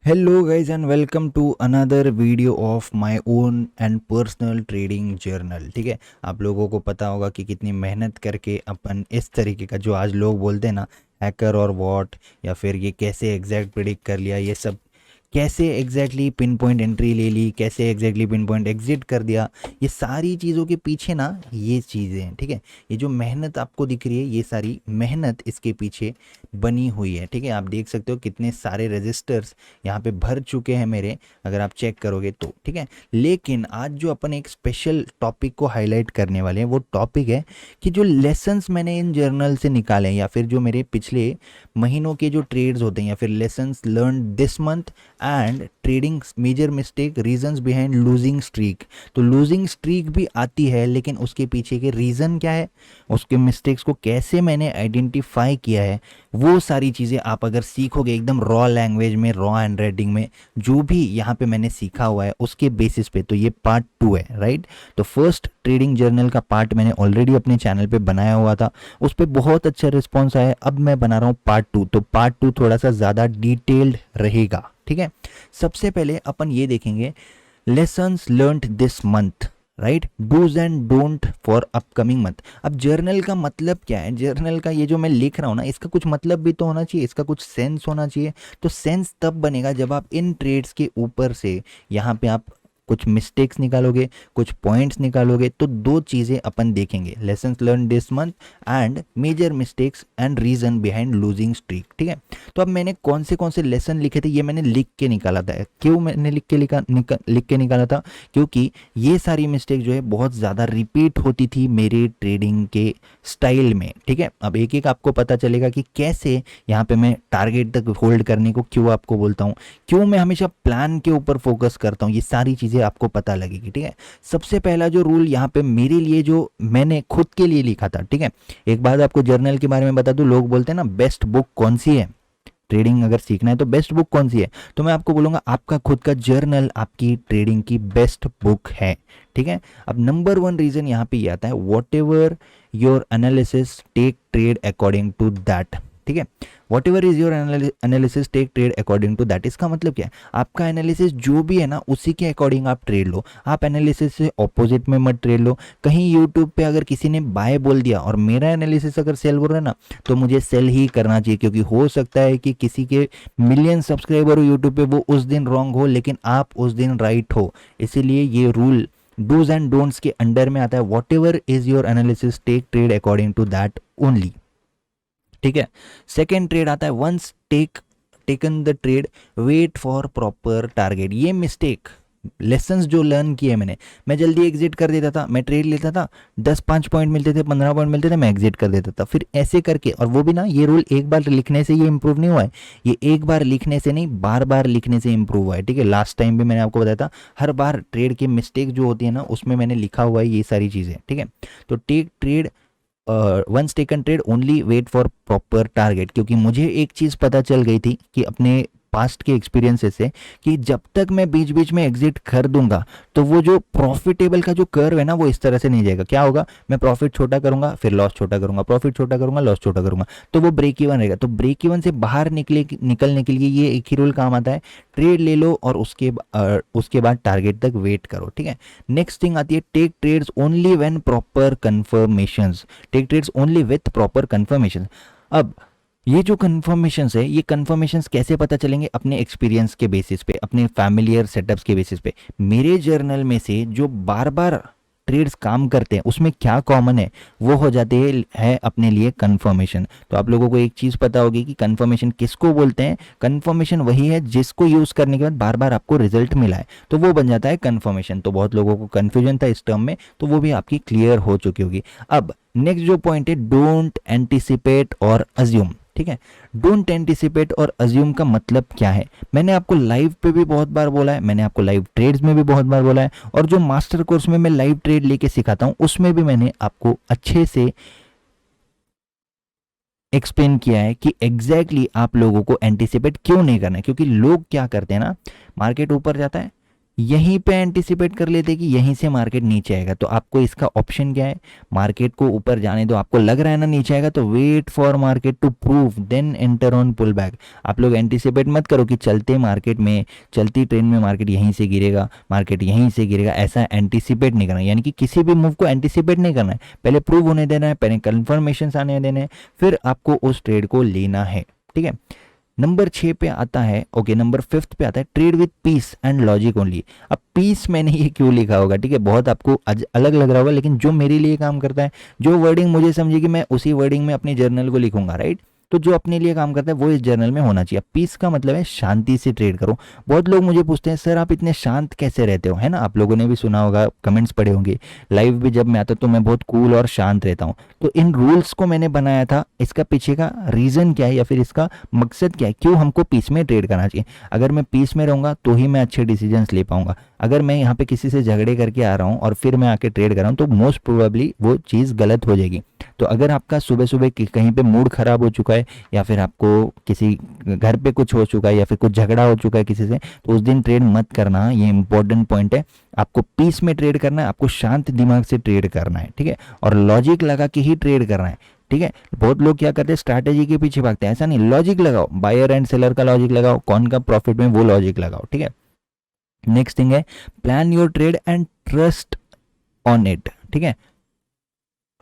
Hello guys and welcome to another video of my own and personal trading journal। ठीक है, आप लोगों को पता होगा कि कितनी मेहनत करके अपन इस तरीके का जो आज लोग बोलते हैं ना हैकर और वॉट, या फिर ये कैसे एग्जैक्ट प्रिडिक्ट कर लिया, ये सब कैसे एग्जैक्टली पिन पॉइंट एंट्री ले ली, कैसे एग्जैक्टली पिन पॉइंट एग्जिट कर दिया, ये सारी चीज़ों के पीछे ना ये चीज़ें हैं। ठीक है, ये जो मेहनत आपको दिख रही है ये सारी मेहनत इसके पीछे बनी हुई है। ठीक है, आप देख सकते हो कितने सारे रजिस्टर्स यहाँ पे भर चुके हैं मेरे, अगर आप चेक करोगे तो। ठीक है, लेकिन आज जो अपन एक स्पेशल टॉपिक को हाईलाइट करने वाले हैं वो टॉपिक है कि जो लेसन्स मैंने इन जर्नल से निकाले हैं, या फिर जो मेरे पिछले महीनों के जो ट्रेड्स होते हैं, या फिर lessons learn this month and trading major mistake reasons behind losing streak. तो लूजिंग स्ट्रीक भी आती है, लेकिन उसके पीछे के रीज़न क्या है, उसके मिस्टेक्स को कैसे मैंने आइडेंटिफाई किया है, वो सारी चीज़ें आप अगर सीखोगे एकदम रॉ लैंग्वेज में, रॉ हैंड राइटिंग में, जो भी यहाँ पे मैंने सीखा हुआ है उसके बेसिस पे, तो ये पार्ट 2 है। राइट, तो फर्स्ट ट्रेडिंग जर्नल का पार्ट मैंने ऑलरेडी अपने चैनल पे बनाया हुआ था, उस पर बहुत अच्छा रिस्पॉन्स आया। अब मैं बना रहा हूँ पार्ट 2, तो पार्ट 2 थोड़ा सा ज़्यादा डिटेल्ड रहेगा। ठीक है, सबसे पहले अपन ये देखेंगे lessons learned this month, right, do's and don't for upcoming month. अब जर्नल का मतलब क्या है, जर्नल का ये जो मैं लिख रहा हूँ ना, इसका कुछ मतलब भी तो होना चाहिए, इसका कुछ सेंस होना चाहिए। तो सेंस तब बनेगा जब आप इन ट्रेड्स के ऊपर से यहाँ पे आप कुछ मिस्टेक्स निकालोगे, कुछ पॉइंट्स निकालोगे। तो दो चीज़ें अपन देखेंगे, lessons learn this month and major mistakes and reason behind losing streak. ठीक है, तो अब मैंने कौन से लेसन लिखे थे ये मैंने लिख के निकाला था। क्यों मैंने लिख के निकाला था, क्योंकि ये सारी मिस्टेक जो है बहुत ज़्यादा रिपीट होती थी मेरे ट्रेडिंग के स्टाइल में। ठीक है, अब एक एक आपको पता चलेगा कि कैसे यहाँ पे मैं टारगेट तक होल्ड करने को क्यों आपको बोलता हूँ, क्यों मैं हमेशा प्लान के ऊपर फोकस करता हूँ, ये सारी चीज़ें आपको पता लगेगी। ठीक है, सबसे पहला जो रूल यहाँ पे मेरे लिए जो मैंने खुद के लिए लिखा था। ठीक है, एक बात आपको जर्नल के बारे में बता दूं, लोग बोलते हैं ना बेस्ट बुक कौन सी है, ट्रेडिंग अगर सीखना है तो बेस्ट बुक कौन सी है, तो मैं आपको बोलूंगा आपका खुद का जर्नल आपकी ट्रेडिंग की बेस्ट बुक है। ठीक है, अब नंबर 1 रीजन यहाँ पे ये आता है, whatever your analysis take trade according to that. ठीक है, whatever is your analysis take trade according to that, इसका मतलब क्या है, आपका एनालिसिस जो भी है ना उसी के अकॉर्डिंग आप ट्रेड लो, आप एनालिसिस से ऑपोजिट में मत ट्रेड लो। कहीं यूट्यूब पे अगर किसी ने बाय बोल दिया और मेरा एनालिसिस अगर सेल बोल रहा है ना, तो मुझे सेल ही करना चाहिए, क्योंकि हो सकता है कि किसी के मिलियन सब्सक्राइबर हो यूट्यूब पे, वो उस दिन रॉन्ग हो लेकिन आप उस दिन राइट हो। इसीलिए ये रूल डूज एंड डोंट्स के अंडर में आता है, whatever is your analysis take trade according to that only. ठीक है, सेकेंड ट्रेड आता है, once taken the trade wait for proper target. ये मिस्टेक लेसन्स जो लर्न किए मैंने, मैं जल्दी एग्जिट कर देता था, मैं ट्रेड लेता था, 10-5 पॉइंट मिलते थे, 15 पॉइंट मिलते थे, मैं एग्जिट कर देता था। फिर ऐसे करके, और वो भी ना, ये रूल एक बार लिखने से ये इंप्रूव नहीं हुआ है, ये एक बार लिखने से नहीं बार बार लिखने से इंप्रूव हुआ है। ठीक है, लास्ट टाइम भी मैंने आपको बताया था, हर बार ट्रेड की मिस्टेक जो होती है ना उसमें मैंने लिखा हुआ है ये सारी चीज़ें। ठीक है, तो take trade once taken trade only wait for proper target, क्योंकि मुझे एक चीज़ पता चल गई थी कि अपने पास्ट के एक्सपीरियंसेस से, कि जब तक मैं बीच बीच में एग्जिट कर दूंगा तो वो जो प्रॉफिटेबल का जो कर्व है ना वो इस तरह से नहीं जाएगा। क्या होगा, मैं प्रॉफिट छोटा करूंगा, फिर लॉस छोटा करूंगा, प्रॉफिट छोटा करूंगा, लॉस छोटा करूंगा, तो वो ब्रेक इवन रहेगा। तो ब्रेक इवन से बाहर निकलने के लिए ये एक ही रूल काम आता है, ट्रेड ले लो और उसके बाद टारगेट तक वेट करो। ठीक है, नेक्स्ट थिंग आती है, take trades only when proper confirmations, take trades only with proper confirmation. अब ये जो कन्फर्मेशंस है, ये कन्फर्मेशंस कैसे पता चलेंगे, अपने एक्सपीरियंस के बेसिस पे, अपने फैमिलियर सेटअप्स के बेसिस पे। मेरे जर्नल में से जो बार बार ट्रेड्स काम करते हैं उसमें क्या कॉमन है, वो हो जाते है अपने लिए कन्फर्मेशन। तो आप लोगों को एक चीज़ पता होगी कि कन्फर्मेशन किसको बोलते हैं, कन्फर्मेशन वही है जिसको यूज़ करने के बाद बार बार आपको रिजल्ट मिला है, तो वो बन जाता है कन्फर्मेशन। तो बहुत लोगों को कन्फ्यूजन था इस टर्म में, तो वो भी आपकी क्लियर हो चुकी होगी। अब नेक्स्ट जो पॉइंट है, डोंट एंटिसिपेट और अज्यूम। ठीक है, डोंट एंटिसिपेट और अज्यूम का मतलब क्या है, मैंने आपको लाइव पे भी बहुत बार बोला है, मैंने आपको लाइव ट्रेड्स में भी बहुत बार बोला है, और जो मास्टर कोर्स में मैं लाइव ट्रेड लेके सिखाता हूं उसमें भी मैंने आपको अच्छे से एक्सप्लेन किया है कि एग्जैक्टली आप लोगों को एंटिसिपेट क्यों नहीं करना है। क्योंकि लोग क्या करते हैं ना, मार्केट ऊपर जाता है, यहीं पे एंटिसिपेट कर लेते कि यहीं से मार्केट नीचे आएगा, तो आपको इसका ऑप्शन क्या है, मार्केट को ऊपर जाने दो, आपको लग रहा है ना नीचे आएगा तो wait for market to prove then enter on pull back. आप लोग एंटिसिपेट मत करो कि चलते मार्केट में, चलती ट्रेन में मार्केट यहीं से गिरेगा, मार्केट यहीं से गिरेगा, ऐसा एंटिसिपेट नहीं करना। यानी कि किसी भी मूव को एंटिसिपेट नहीं करना है, पहले प्रूव होने देना है, पहले कन्फर्मेशन आने देने हैं, फिर आपको उस ट्रेड को लेना है। ठीक है, नंबर 6 पे आता है, ओके नंबर 5 पे आता है trade with peace and logic only. अब पीस मैंने ये क्यों लिखा होगा, ठीक है, बहुत आपको अलग लग रहा होगा, लेकिन जो मेरे लिए काम करता है, जो वर्डिंग मुझे समझे कि मैं उसी वर्डिंग में अपनी जर्नल को लिखूंगा, राइट। तो जो अपने लिए काम करता है वो इस जर्नल में होना चाहिए। पीस का मतलब है शांति से ट्रेड करो। बहुत लोग मुझे पूछते हैं सर आप इतने शांत कैसे रहते हो, है ना, आप लोगों ने भी सुना होगा, कमेंट्स पढ़े होंगे, लाइव भी जब मैं आता तो मैं बहुत कूल और शांत रहता हूँ। तो इन रूल्स को मैंने बनाया था, इसका पीछे का रीज़न क्या है या फिर इसका मकसद क्या है, क्यों हमको पीस में ट्रेड करना चाहिए। अगर मैं पीस में रहूँगा तो ही मैं अच्छे डिसीजंस ले पाऊंगा। अगर मैं यहाँ पे किसी से झगड़े करके आ रहा हूँ और फिर मैं आके ट्रेड कर रहा हूँ तो मोस्ट प्रोबेबली वो चीज़ गलत हो जाएगी। तो अगर आपका सुबह सुबह कहीं पे मूड खराब हो चुका है या फिर आपको किसी घर पे कुछ हो चुका है या फिर कुछ झगड़ा हो चुका है किसी से, तो उस दिन ट्रेड मत करना, ये इंपॉर्टेंट पॉइंट है। आपको पीस में ट्रेड करना है, आपको शांत दिमाग से ट्रेड करना है, ठीक है, और लॉजिक लगा के ही ट्रेड करना है। ठीक है, बहुत लोग क्या करते हैं स्ट्रैटेजी के पीछे भागते हैं, ऐसा नहीं, लॉजिक लगाओ, बायर एंड सेलर का लॉजिक लगाओ, कौन का प्रॉफिट में वो लॉजिक लगाओ। ठीक है, नेक्स्ट थिंग है plan your trade and trust on it. ठीक है,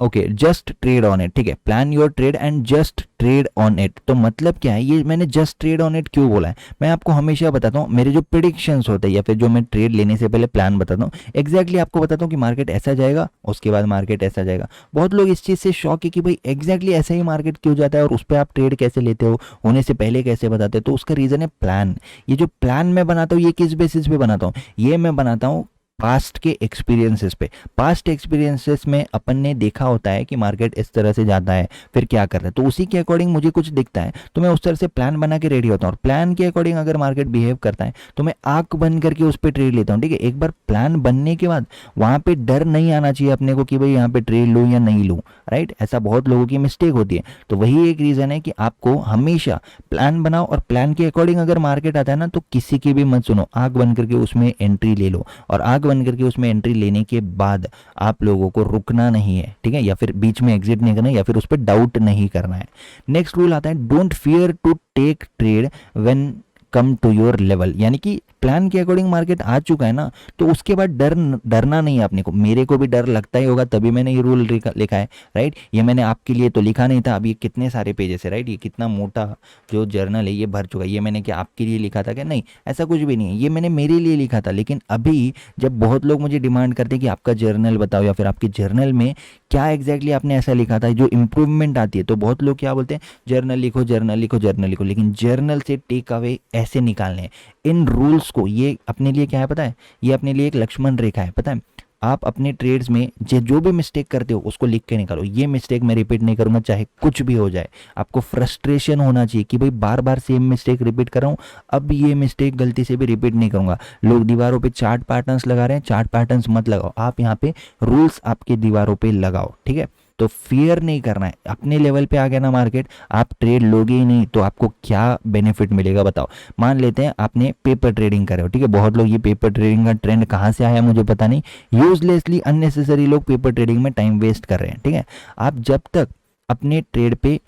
okay just trade on it. ठीक है, plan your trade and just trade on it. तो मतलब क्या है, ये मैंने जस्ट ट्रेड ऑन इट क्यों बोला है, मैं आपको हमेशा बताता हूँ, मेरे जो प्रिडिक्शंस होते हैं या फिर जो मैं ट्रेड लेने से पहले प्लान बताता हूँ, एग्जैक्टली आपको बताता हूँ कि मार्केट ऐसा जाएगा, उसके बाद मार्केट ऐसा जाएगा। बहुत लोग इस चीज़ से शॉक है कि भाई एग्जैक्टली ऐसा ही मार्केट क्यों जाता है और उस पर आप ट्रेड कैसे लेते हो, होने से पहले कैसे बताते हो। तो उसका रीज़न है प्लान। ये जो प्लान मैं बनाता हूँ ये किस बेसिस पे बनाता हूँ, ये मैं बनाता हूँ पास्ट के एक्सपीरियंसेस पे। पास्ट एक्सपीरियंसेस में अपन ने देखा होता है कि मार्केट इस तरह से जाता है, फिर क्या करता है, तो उसी के अकॉर्डिंग मुझे कुछ दिखता है तो मैं उस तरह से प्लान बना के रेडी होता हूँ। और प्लान के अकॉर्डिंग अगर मार्केट बिहेव करता है तो मैं आंख बंद करके उस पर ट्रेड लेता हूँ। ठीक है, एक बार प्लान बनने के बाद वहाँ पे डर नहीं आना चाहिए अपने को कि भाई यहाँ पे ट्रेड लूँ या नहीं लूँ, राइट। ऐसा बहुत लोगों की मिस्टेक होती है। तो वही एक रीज़न है कि आपको हमेशा प्लान बनाओ और प्लान के अकॉर्डिंग अगर मार्केट आता है ना तो किसी की भी मत सुनो, आंख बंद करके उसमें एंट्री ले लो। और आंख बंद करके उसमें एंट्री लेने के बाद आप लोगों को रुकना नहीं है, ठीक है, या फिर बीच में एग्जिट नहीं करना है या फिर उस पर डाउट नहीं करना है। नेक्स्ट रूल आता है don't fear to take trade when come to your level. यानी कि प्लान के अकॉर्डिंग मार्केट आ चुका है ना तो उसके बाद डरना नहीं है अपने को। मेरे को भी डर लगता ही होगा तभी मैंने ये रूल लिखा है, राइट। ये मैंने आपके लिए तो लिखा नहीं था, अब ये कितने सारे पेजेस है, राइट, ये कितना मोटा जो जर्नल है ये भर चुका है। ये मैंने क्या आपके लिए लिखा था क्या, नहीं, ऐसा कुछ भी नहीं है, ये मैंने मेरे लिए लिखा था। लेकिन अभी जब बहुत लोग मुझे डिमांड करते हैं कि आपका जर्नल बताओ या फिर आपके जर्नल में क्या एग्जैक्टली आपने ऐसा लिखा था जो इंप्रूवमेंट आती है, तो बहुत लोग क्या बोलते हैं जर्नल लिखो जर्नल लिखो जर्नल लिखो। लेकिन जर्नल से टेक अवे ऐसे निकालने हैं इन रूल्स को। ये अपने लिए क्या है पता है, ये अपने लिए एक लक्ष्मण रेखा है, पता है। आप अपने ट्रेड्स में जो भी मिस्टेक करते हो उसको लिख के निकालो, ये मिस्टेक मैं रिपीट नहीं करूंगा चाहे कुछ भी हो जाए। आपको फ्रस्ट्रेशन होना चाहिए कि भाई बार बार सेम मिस्टेक रिपीट कर रहा हूँ, अब ये मिस्टेक गलती से भी रिपीट नहीं करूंगा। लोग दीवारों पे चार्ट पैटर्न्स लगा रहे हैं, चार्ट पैटर्न्स मत लगाओ, आप यहाँ पे रूल्स आपके दीवारों पे लगाओ, ठीक है। तो फियर नहीं करना है, अपने लेवल पे आ गया ना मार्केट, आप ट्रेड लोगे ही नहीं तो आपको क्या बेनिफिट मिलेगा बताओ। मान लेते हैं आपने पेपर ट्रेडिंग करे हो, ठीक है, बहुत लोग ये पेपर ट्रेडिंग का ट्रेंड कहाँ से आया मुझे पता नहीं, यूजलेसली अननेसेसरी लोग पेपर ट्रेडिंग में टाइम वेस्ट कर रहे हैं, ठीक है। आप जब तक अपने ट्रेड पे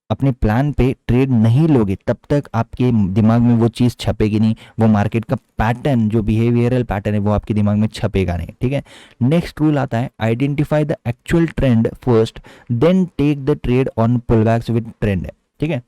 अपने प्लान पे ट्रेड नहीं लोगे तब तक आपके दिमाग में वो चीज़ छपेगी नहीं, वो मार्केट का पैटर्न जो बिहेवियरल पैटर्न है वो आपके दिमाग में छपेगा नहीं, ठीक है। नेक्स्ट रूल आता है identify the actual trend first then take the trade on pullbacks with trend, ठीक है।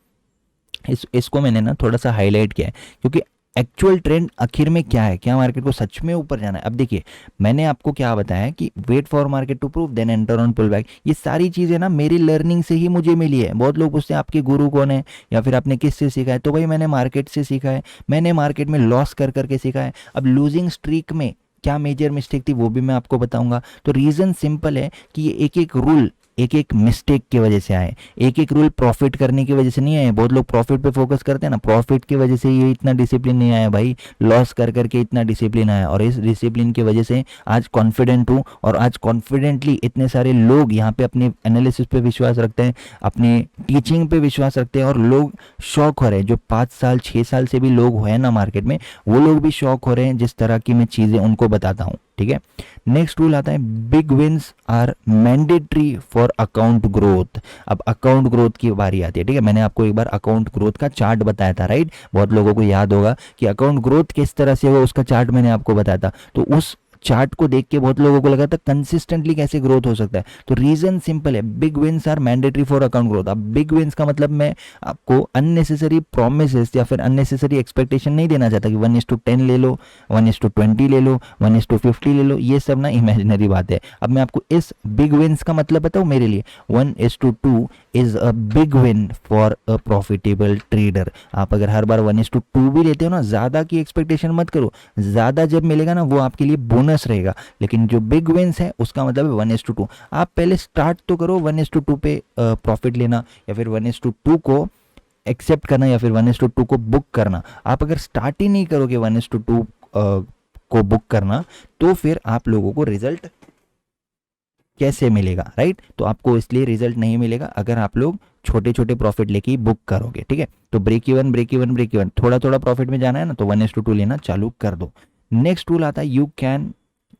इसको मैंने ना थोड़ा सा हाईलाइट किया है क्योंकि एक्चुअल ट्रेंड आखिर में क्या है, क्या मार्केट को सच में ऊपर जाना है। अब देखिए मैंने आपको क्या बताया कि wait for market to prove then enter on pull back, ये सारी चीज़ें ना मेरी लर्निंग से ही मुझे मिली है। बहुत लोग पूछते हैं आपके गुरु कौन है या फिर आपने किस से सीखा है, तो भाई मैंने मार्केट से सीखा है, मैंने मार्केट में लॉस कर करके सीखा है। अब लूजिंग स्ट्रीक में क्या मेजर मिस्टेक थी वो भी मैं आपको बताऊंगा। तो रीज़न सिंपल है कि ये एक एक रूल एक एक मिस्टेक की वजह से आए। एक एक रूल प्रॉफिट करने की वजह से नहीं आए। बहुत लोग प्रॉफिट पे फोकस करते हैं ना, प्रॉफिट की वजह से ये इतना डिसिप्लिन नहीं आया भाई, लॉस कर करके इतना डिसिप्लिन आया। और इस डिसिप्लिन की वजह से आज कॉन्फिडेंट हूँ, और आज कॉन्फिडेंटली इतने सारे लोग यहाँ पे अपने एनालिसिस पे विश्वास रखते हैं, अपने टीचिंग पे विश्वास रखते हैं, और लोग शौक हो रहे हैं। जो 5 साल 6 साल से भी लोग हैं ना मार्केट में, वो लोग भी शौक हो रहे हैं जिस तरह की मैं चीज़ें उनको बताता हूँ। ठीक है, नेक्स्ट रूल आता है, big wins are mandatory for account growth. अब अकाउंट ग्रोथ की बारी आती है। ठीक है, मैंने आपको एक बार अकाउंट ग्रोथ का चार्ट बताया था, राइट। बहुत लोगों को याद होगा कि अकाउंट ग्रोथ किस तरह से होगा, उसका चार्ट मैंने आपको बताया था। तो उस चार्ट को देख के बहुत लोगों को लगा था कंसिस्टेंटली कैसे ग्रोथ हो सकता है। तो रीजन सिंपल है, big wins are mandatory for account growth. अब बिग विंस का मतलब मैं आपको अननेसेसरी प्रोमिसेस या फिर अननेसेसरी एक्सपेक्टेशन नहीं देना चाहता कि 1:10 ले लो, 1:20 ले लो, 1:50 ले लो, ये सब ना इमेजिनरी बात है। अब मैं आपको इस बिग विंस का मतलब बताऊं, मेरे लिए 1:2 is a big win for a profitable trader. आप अगर हर बार 1:2 भी लेते हो ना, ज्यादा की एक्सपेक्टेशन मत करो, ज्यादा जब मिलेगा ना वो आपके लिए बोनस रहेगा। लेकिन जो बिग विंस है उसका मतलब है 1:2। आप पहले स्टार्ट तो करो 1:2 पे प्रॉफिट लेना, या फिर 1:2 को एक्सेप्ट करना, या फिर 1:2 को बुक करना। आप अगर स्टार्ट ही नहीं करोगे 1:2 को बुक करना, तो फिर आप लोगों को रिजल्ट कैसे मिलेगा, राइट। तो आपको इसलिए रिजल्ट नहीं मिलेगा अगर आप लोग छोटे छोटे प्रॉफिट लेके ही बुक करोगे। ठीक है, तो break even break even break even, थोड़ा थोड़ा प्रॉफिट में जाना है ना, तो 1:2 लेना चालू कर दो। नेक्स्ट रूल आता है, you can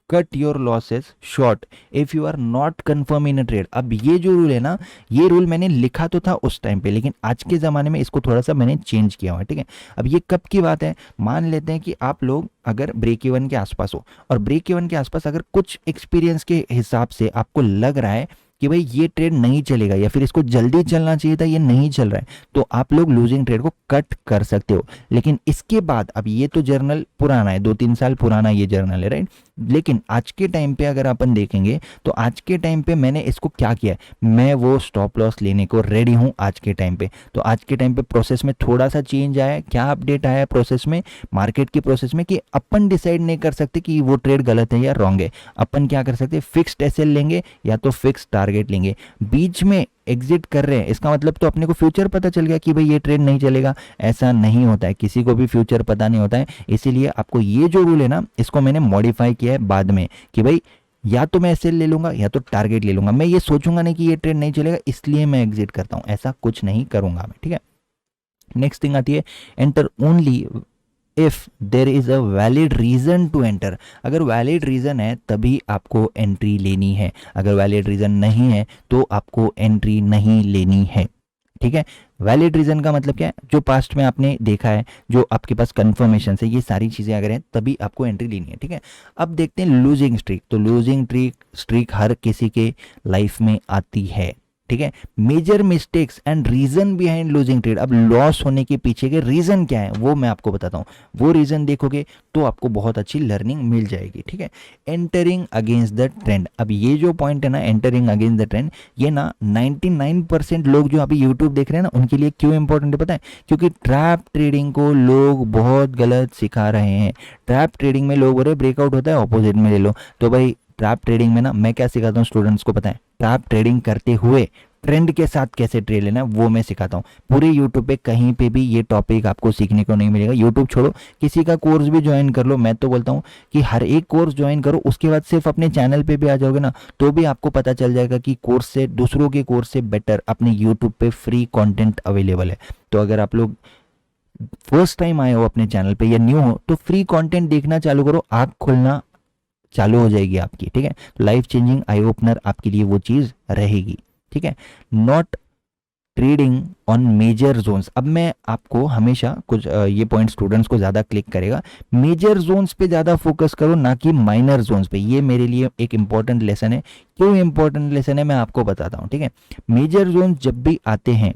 cut your losses short if you are not confirm in a trade. अब ये जो रूल है ना, ये रूल मैंने लिखा तो था उस टाइम पे, लेकिन आज के ज़माने में इसको थोड़ा सा मैंने चेंज किया हुआ है। ठीक है, अब ये कब की बात है, मान लेते हैं कि आप लोग अगर ब्रेक इवन के आसपास हो, और ब्रेक इवन के आसपास अगर कुछ एक्सपीरियंस के हिसाब से आपको लग रहा है कि भाई ये ट्रेड नहीं चलेगा, या फिर इसको जल्दी चलना चाहिए था, ये नहीं चल रहा है, तो आप लोग लूजिंग ट्रेड को कट कर सकते हो। लेकिन इसके बाद, अब ये तो जर्नल पुराना है, 2-3 साल पुराना ये जर्नल है, राइट। लेकिन आज के टाइम पे अगर अपन देखेंगे, तो आज के टाइम पे मैंने इसको क्या किया है, मैं वो स्टॉप लॉस लेने को रेडी हूं आज के टाइम पे। तो आज के टाइम पे प्रोसेस में थोड़ा सा चेंज आया है। क्या अपडेट आया है प्रोसेस में, मार्केट की प्रोसेस में, कि अपन डिसाइड नहीं कर सकते कि वो ट्रेड गलत है या रॉन्ग है। अपन क्या कर सकते हैं, फिक्स्ड एसएल लेंगे या तो फिक्स टारगेट लेंगे, बीच में एग्जिट कर रहे हैं, इसका मतलब तो अपने को फ्यूचर पता चल गया कि भाई ये ट्रेड नहीं चलेगा। ऐसा नहीं होता है, किसी को भी फ्यूचर पता नहीं होता है। इसीलिए आपको ये जो रूल है ना, इसको मैंने मॉडिफाई किया है बाद में, कि भाई या तो मैं एसएल ले लूंगा या तो टारगेट ले लूंगा। मैं ये सोचूंगा नहीं कि ये ट्रेड नहीं चलेगा इसलिए मैं एग्जिट करता हूं, ऐसा कुछ नहीं करूंगा मैं। ठीक है, नेक्स्ट थिंग आती है, enter only if there is a valid reason to enter. अगर वैलिड रीजन है तभी आपको एंट्री लेनी है, अगर वैलिड रीजन नहीं है तो आपको एंट्री नहीं लेनी है। ठीक है, वैलिड रीजन का मतलब क्या है, जो पास्ट में आपने देखा है, जो आपके पास कंफर्मेशन है, ये सारी चीजें अगर हैं तभी आपको एंट्री लेनी है। ठीक है, अब देखते हैं लूजिंग स्ट्रीक। तो लूजिंग स्ट्रीक हर किसी के लाइफ में आती है। ठीक है, major mistakes and reason behind losing trade. अब लॉस होने के पीछे के रीजन क्या है वो मैं आपको बताता हूं, वो रीजन देखोगे तो आपको बहुत अच्छी लर्निंग मिल जाएगी। ठीक है, एंटरिंग अगेंस्ट द ट्रेंड। अब ये जो पॉइंट है ना, एंटरिंग अगेंस्ट द ट्रेंड, ये ना 99% लोग जो अभी यूट्यूब देख रहे हैं ना, उनके लिए क्यों इंपॉर्टेंट है पता है, क्योंकि ट्रैप ट्रेडिंग को लोग बहुत गलत सिखा रहे हैं। ट्रैप ट्रेडिंग में लोग बोल रहे ब्रेकआउट होता है ऑपोजिट में ले लो। तो भाई ट्रैप ट्रेडिंग में ना मैं क्या सिखाता हूँ स्टूडेंट्स को पता है, ट्रैप ट्रेडिंग करते हुए ट्रेंड के साथ कैसे ट्रेड लेना है वो मैं सिखाता हूँ। पूरे यूट्यूब पे कहीं पे भी ये टॉपिक आपको सीखने को नहीं मिलेगा। यूट्यूब छोड़ो, किसी का कोर्स भी ज्वाइन कर लो, मैं तो बोलता हूँ कि हर एक कोर्स ज्वाइन करो, उसके बाद सिर्फ अपने चैनल पे भी आ जाओगे ना, तो भी आपको पता चल जाएगा कि कोर्स से, दूसरों के कोर्स से बेटर अपने यूट्यूब पे फ्री कॉन्टेंट अवेलेबल है। तो अगर आप लोग फर्स्ट टाइम आए हो अपने चैनल पे या न्यू हो, तो फ्री कॉन्टेंट देखना चालू करो, आँख खुलना चालू हो जाएगी आपकी। ठीक है, लाइफ चेंजिंग आई ओपनर आपके लिए वो चीज रहेगी। ठीक है, not trading on major zones. अब मैं आपको हमेशा कुछ ये पॉइंट स्टूडेंट्स को ज्यादा क्लिक करेगा, मेजर जोन्स पे ज्यादा फोकस करो ना कि माइनर जोन्स पे। ये मेरे लिए एक इंपॉर्टेंट लेसन है। क्यों इंपॉर्टेंट लेसन है मैं आपको बताता हूं। ठीक है, मेजर जोन जब भी आते हैं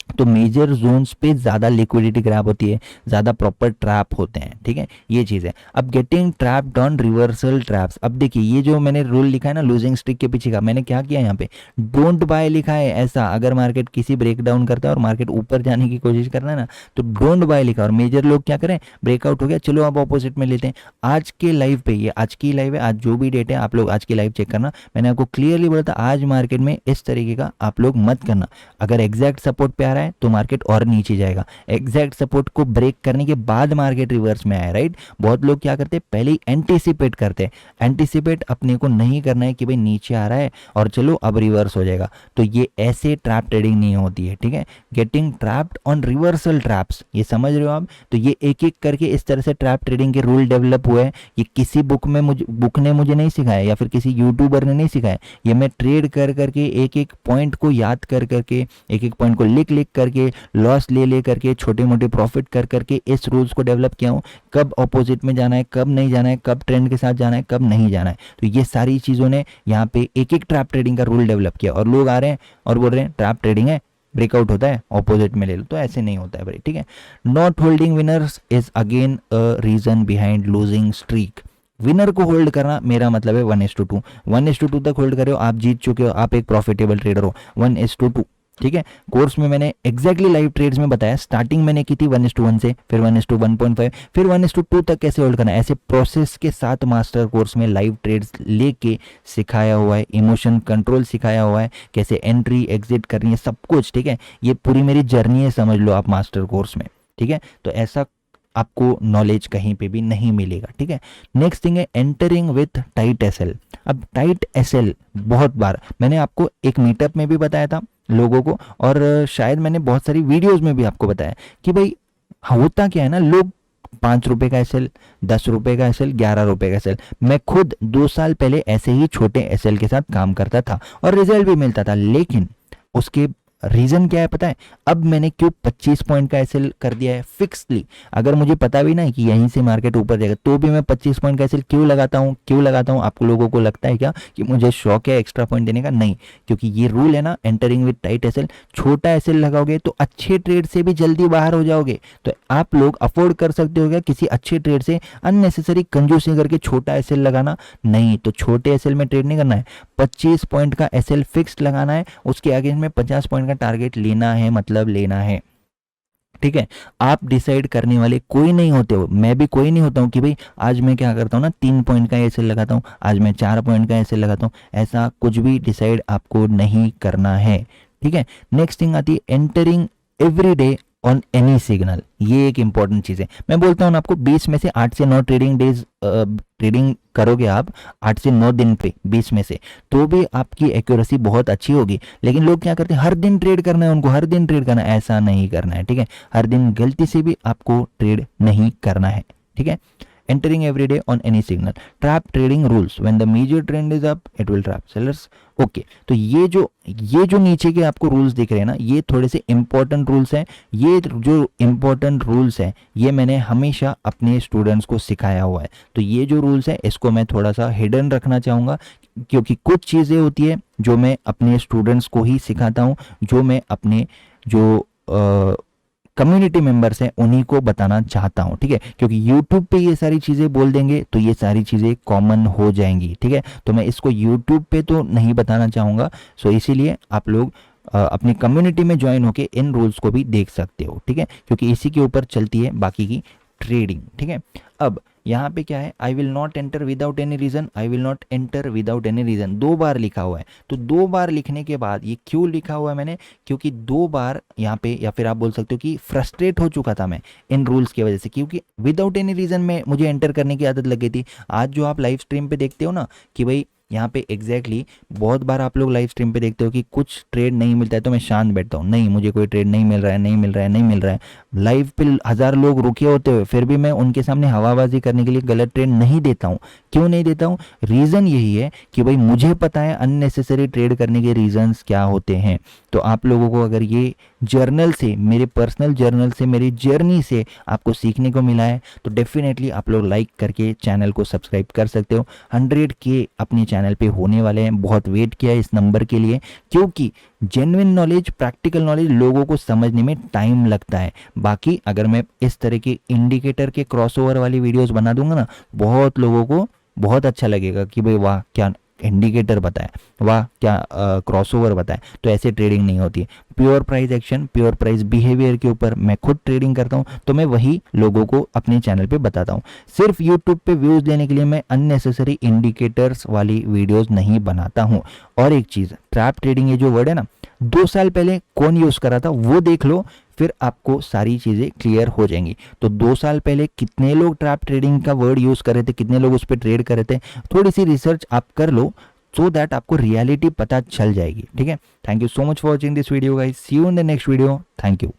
तो मेजर जोन्स पे ज़्यादा लिक्विडिटी ग्रैब होती है, ज़्यादा प्रॉपर ट्रैप होते हैं, ठीक है, ये चीज़ है। अब getting trapped on reversal traps, अब देखिए ये जो मैंने रूल लिखा है ना लूजिंग स्ट्रिक के पीछे का, मैंने क्या किया यहाँ पे, डोंट बाय लिखा है ऐसा, अगर मार्केट किसी ब्रेक डाउन करता है और मार्केट ऊपर जाने की कोशिश कर रहा है ना तो डोंट बाय लिखा, और मेजर लोग क्या करें, ब्रेकआउट हो गया चलो अब ऑपोजिट में लेते हैं। आज के लाइव पे, ये आज की लाइव है, आज जो भी डेट है आप लोग आज की लाइव चेक करना, मैंने आपको क्लियरली बोला था आज मार्केट में इस तरीके का आप लोग मत करना, अगर एग्जैक्ट सपोर्ट पे आ रहा है तो मार्केट और नीचे जाएगा, एग्जैक्ट सपोर्ट को ब्रेक करने के बाद मार्केट रिवर्स में आया, राइट। बहुत लोग क्या करते हैं, पहले ही एंटीसिपेट करते हैं, एंटीसिपेट अपने को नहीं करना है कि भाई नीचे आ रहा है और चलो अब रिवर्स हो जाएगा, तो ये ऐसे ट्रैप ट्रेडिंग नहीं होती है, ठीक है। Getting trapped on reversal traps, ये समझ रहे हो आप, तो ये एक एक करके इस तरह से ट्रैप ट्रेडिंग के रूल डेवलप हुए हैं, ये किसी बुक ने मुझे नहीं सिखाया या फिर किसी यूट्यूबर ने नहीं सिखाया, ये मैं ट्रेड कर करके एक एक पॉइंट को याद कर करके, एक एक पॉइंट को लिख लिख करके, लॉस ले करके, छोटे मोटे प्रॉफिट कर करके इस रूल्स को डेवलप किया हूँ, कब अपोजिट में जाना है, कब नहीं जाना है, कब ट्रेंड के साथ जाना है, कब नहीं जाना है, तो ये सारी चीज़ों ने यहाँ पे एक एक ट्रैप ट्रेडिंग का रूल डेवलप किया, और लोग आ रहे हैं और बोल रहे हैं ट्रैप ट्रेडिंग है, ब्रेकआउट होता है ऑपोजिट में ले लो, तो ऐसे नहीं होता है भाई, ठीक है। Not holding winners is again a reason behind losing streak, winner को होल्ड करना मेरा मतलब है 1:2, 1:2 तक होल्ड कर रहे हो, आप जीत चुके हो, आप एक प्रॉफिटेबल ट्रेडर हो, 1:2, ठीक है। कोर्स में मैंने एग्जैक्टली लाइव ट्रेड्स में बताया, स्टार्टिंग मैंने की थी 1:1 से, फिर 1:1.5, फिर 1:2 तक कैसे होल्ड करना है, ऐसे प्रोसेस के साथ मास्टर कोर्स में लाइव ट्रेड्स लेके सिखाया हुआ है, इमोशन कंट्रोल सिखाया हुआ है, कैसे एंट्री एग्जिट करनी है, सब कुछ, ठीक है। ये पूरी मेरी जर्नी है, समझ लो आप मास्टर कोर्स में, ठीक है। तो ऐसा आपको नॉलेज कहीं पे भी नहीं मिलेगा, ठीक है। नेक्स्ट थिंग है एंटरिंग विथ टाइट एसएल। अब टाइट एसएल बहुत बार मैंने आपको एक मीटअप में भी बताया था लोगों को, और शायद मैंने बहुत सारी वीडियोस में भी आपको बताया कि भाई होता क्या है ना, लोग 5 रुपए का एसएल, 10 रुपए का एसएल, 11 रुपए का एसएल, मैं खुद 2 साल पहले ऐसे ही छोटे एसएल के साथ काम करता था और रिजल्ट भी मिलता था, लेकिन उसके रीजन क्या है पता है, अब मैंने क्यों 25 पॉइंट का एसएल कर दिया है फिक्सली, अगर मुझे पता भी ना है कि यहीं से मार्केट ऊपर जाएगा तो भी मैं 25 पॉइंट का एसएल क्यों लगाता हूँ, आप लोगों को लगता है क्या कि मुझे शौक है एक्स्ट्रा पॉइंट देने का, नहीं, क्योंकि ये रूल है ना एंटरिंग विद टाइट एसएल, छोटा एसएल लगाओगे तो अच्छे ट्रेड से भी जल्दी बाहर हो जाओगे, तो आप लोग अफोर्ड कर सकते हो क्या किसी अच्छे ट्रेड से अननेसेसरी कंजूसी करके छोटा एसएल लगाना, नहीं, तो छोटे एसएल में ट्रेड नहीं करना है, 25 पॉइंट का एसएल फिक्स्ड लगाना है, उसके आगे में 50 पॉइंट का टारगेट लेना है, मतलब लेना है, ठीक है। आप डिसाइड करने वाले कोई नहीं होते हो, मैं भी कोई नहीं होता हूँ कि भाई आज मैं क्या करता हूँ ना 3 पॉइंट का एसएल लगाता हूँ, आज मैं 4 पॉइंट का एसएल लगाता हूँ, ऐसा कुछ भी डिसाइड आपको नहीं करना है, ठीक है। नेक्स्ट थिंग आती है entering every day on any signal, ये एक इंपॉर्टेंट चीज़ है, मैं बोलता हूँ आपको 20 में से 8 से 9 ट्रेडिंग डेज ट्रेडिंग करोगे आप 8 से 9 दिन पे 20 में से, तो भी आपकी एक्यूरेसी बहुत अच्छी होगी, लेकिन लोग क्या करते हैं हर दिन ट्रेड करना है उनको, हर दिन ट्रेड करना है, ऐसा नहीं करना है, ठीक है। हर दिन गलती से भी आपको ट्रेड नहीं करना है, ठीक है। entering every day on any signal, trap trading rules, when the major trend is up it will trap sellers, okay तो ये जो नीचे के आपको रूल्स दिख रहे हैं ना, ये थोड़े से इंपॉर्टेंट रूल्स हैं, ये जो इंपॉर्टेंट रूल्स हैं ये मैंने हमेशा अपने स्टूडेंट्स को सिखाया हुआ है, तो ये जो रूल्स है इसको मैं थोड़ा सा हिडन रखना चाहूँगा, क्योंकि कुछ चीज़ें होती है जो मैं अपने स्टूडेंट्स को ही सिखाता हूँ, जो मैं अपने जो कम्युनिटी मेंबर्स हैं उन्हीं को बताना चाहता हूं, ठीक है, क्योंकि यूट्यूब पे ये सारी चीज़ें बोल देंगे तो ये सारी चीज़ें कॉमन हो जाएंगी, ठीक है, तो मैं इसको यूट्यूब पे तो नहीं बताना चाहूँगा, सो इसीलिए आप लोग अपनी कम्युनिटी में ज्वाइन होके इन रूल्स को भी देख सकते हो, ठीक है, क्योंकि इसी के ऊपर चलती है बाकी की ट्रेडिंग, ठीक है। अब यहाँ पे क्या है, I will not enter without any reason, I will not enter without any reason 2 बार लिखा हुआ है, तो 2 बार लिखने के बाद ये क्यों लिखा हुआ है मैंने, क्योंकि 2 बार यहाँ पे, या फिर आप बोल सकते हो कि फ्रस्ट्रेट हो चुका था मैं इन रूल्स की वजह से, क्योंकि विदाउट एनी रीजन में मुझे एंटर करने की आदत लग गई थी। आज जो आप लाइव स्ट्रीम पे देखते हो ना कि भाई यहाँ पे एग्जैक्टली बहुत बार आप लोग लाइव स्ट्रीम पे देखते हो कि कुछ ट्रेड नहीं मिलता है तो मैं शांत बैठता हूँ, नहीं मुझे कोई ट्रेड नहीं मिल रहा है, नहीं मिल रहा है, नहीं मिल रहा है, लाइव पे 1000 लोग रुके होते हुए फिर भी मैं उनके सामने हवाबाजी करने के लिए गलत ट्रेड नहीं देता हूँ। क्यों नहीं देता हूँ, रीज़न यही है कि भाई मुझे पता है अननेसेसरी ट्रेड करने के रीजंस क्या होते हैं, तो आप लोगों को अगर ये जर्नल से, मेरे पर्सनल जर्नल से, मेरी जर्नी से आपको सीखने को मिला है तो डेफिनेटली आप लोग लाइक करके चैनल को सब्सक्राइब कर सकते हो। 100K अपने चैनल पे होने वाले हैं, बहुत वेट किया है इस नंबर के लिए, क्योंकि जेन्युइन नॉलेज, प्रैक्टिकल नॉलेज लोगों को समझने में टाइम लगता है। बाकी अगर मैं इस तरह के इंडिकेटर के क्रॉसओवर वाली वीडियोस बना दूंगा ना, बहुत लोगों को बहुत अच्छा लगेगा कि भाई वाह क्या इंडिकेटर बताया, वाह क्या क्रॉसओवर बताया। तो ऐसे ट्रेडिंग नहीं होती है। Pure price action, pure price behaviour के ऊपर मैं खुद ट्रेडिंग करता हूँ, तो मैं वही लोगों को अपने चैनल पे बताता हूँ। सिर्फ यूट्यूब पे व्यूज लेने के लिए मैं अननेसेसरी इंडिकेटर्स वाली वीडियोस नहीं बनाता हूँ। और एक चीज़, ट्रैप ट्रेडिंग ये जो वर्ड है ना, 2 साल पहले कौन यूज़ करा था वो देख लो, फिर आपको सारी चीज़ें क्लियर हो जाएंगी। तो 2 साल पहले कितने लोग ट्रैप ट्रेडिंग का वर्ड यूज़ कर रहे थे, कितने लोग उस पर ट्रेड कर रहे थे, थोड़ी सी रिसर्च आप कर लो, सो दैट आपको रियलिटी पता चल जाएगी। ठीक है, thank you so much for watching this video guys, see you in the next video, thank you.